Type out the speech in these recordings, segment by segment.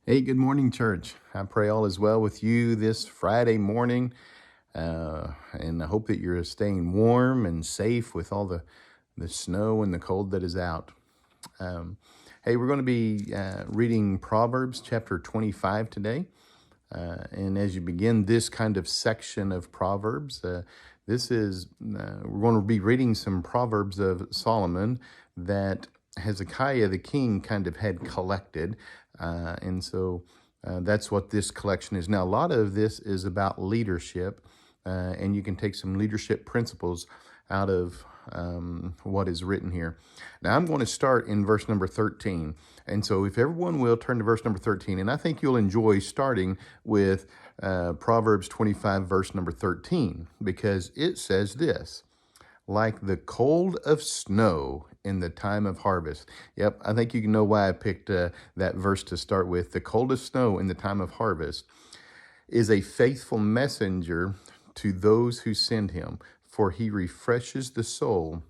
Hey, good morning, church. I pray all is well with you this Friday morning. And I hope that you're staying warm and safe with all the snow and the cold that is out. Um, hey, we're going to be reading Proverbs chapter 25 today. And as you begin this kind of section of Proverbs, we're going to be reading some Proverbs of Solomon that Hezekiah the king kind of had collected. And so that's what this collection is. Now, a lot of this is about leadership, and you can take some leadership principles out of what is written here. Now, I'm going to start in verse number 13. And so, if everyone will turn to verse number 13, and I think you'll enjoy starting with Proverbs 25, verse number 13, because it says this: like the cold of snow in the time of harvest. Yep, I think you can know why I picked that verse to start with. The cold of snow in the time of harvest is a faithful messenger to those who send him, for he refreshes the soul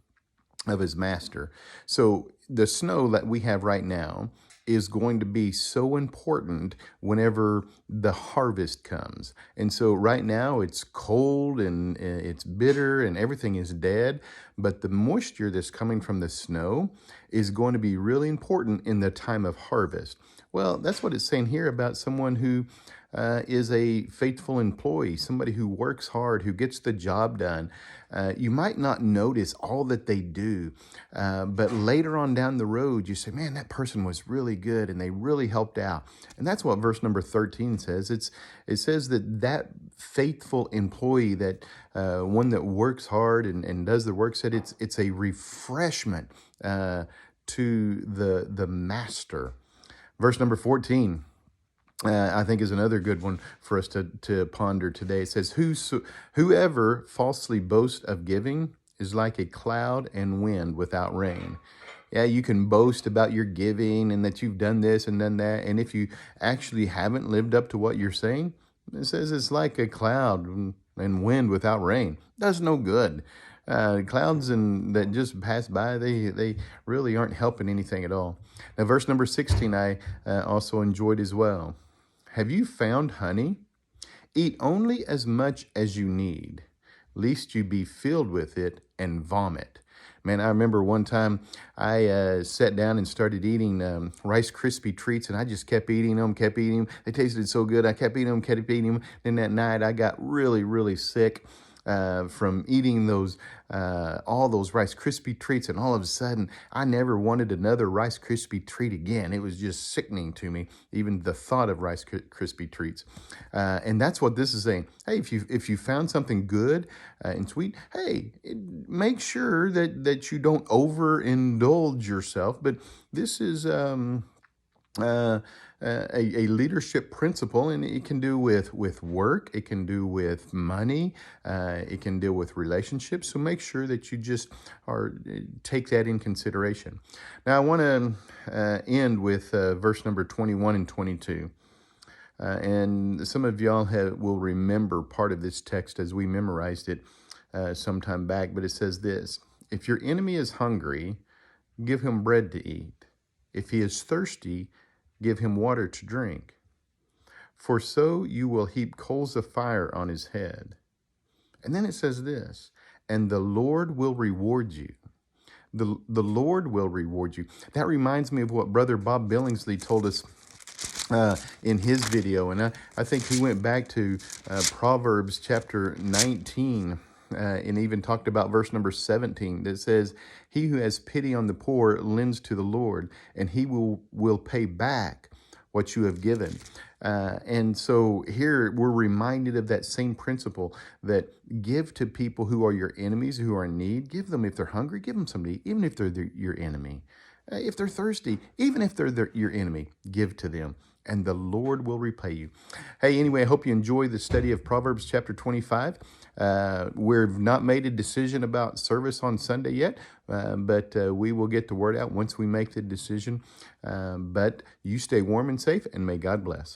of his master. So the snow that we have right now is going to be so important whenever the harvest comes. And so right now it's cold and it's bitter and everything is dead, but the moisture that's coming from the snow is going to be really important in the time of harvest. Well, that's what it's saying here about someone who is a faithful employee, somebody who works hard, who gets the job done. You might not notice all that they do, but later on down the road, you say, man, that person was really good and they really helped out. And that's what verse number 13 says. It says that faithful employee, that one that works hard and does the work, said it's a refreshment to the master. Verse number 14. I think is another good one for us to ponder today. It says, whoever falsely boasts of giving is like a cloud and wind without rain. Yeah, you can boast about your giving and that you've done this and done that. And if you actually haven't lived up to what you're saying, it says it's like a cloud and wind without rain. Does no good. Clouds that just pass by, they really aren't helping anything at all. Now, verse number 16, I also enjoyed as well. Have you found honey? Eat only as much as you need, lest you be filled with it and vomit. Man, I remember one time I sat down and started eating Rice Krispie treats, and I just kept eating them. They tasted so good. I kept eating them. Then that night I got really, really sick from eating all those Rice Krispie treats, and all of a sudden I never wanted another Rice Krispie treat again. It was just sickening to me, even the thought of Rice Krispie treats. And that's what this is saying. Hey, if you found something good and sweet, hey, make sure that you don't overindulge yourself. But this is a leadership principle, and it can do with work, it can do with money, it can deal with relationships. So make sure that you just take that in consideration. Now, I want to end with verse number 21 and 22. And some of y'all will remember part of this text as we memorized it some time back, but it says this: if your enemy is hungry, give him bread to eat. If he is thirsty, give him water to drink. For so you will heap coals of fire on his head. And then it says this: and the Lord will reward you. The Lord will reward you. That reminds me of what Brother Bob Billingsley told us in his video. And I think he went back to Proverbs chapter 19 and even talked about verse number 17 that says, he who has pity on the poor lends to the Lord, and he will pay back what you have given. And so here we're reminded of that same principle, that give to people who are your enemies, who are in need. Give them, if they're hungry, give them something to eat, even if they're your enemy. If they're thirsty, even if they're your enemy, give to them, and the Lord will repay you. Hey, anyway, I hope you enjoy the study of Proverbs chapter 25. We've not made a decision about service on Sunday yet, but we will get the word out once we make the decision. But you stay warm and safe, and may God bless.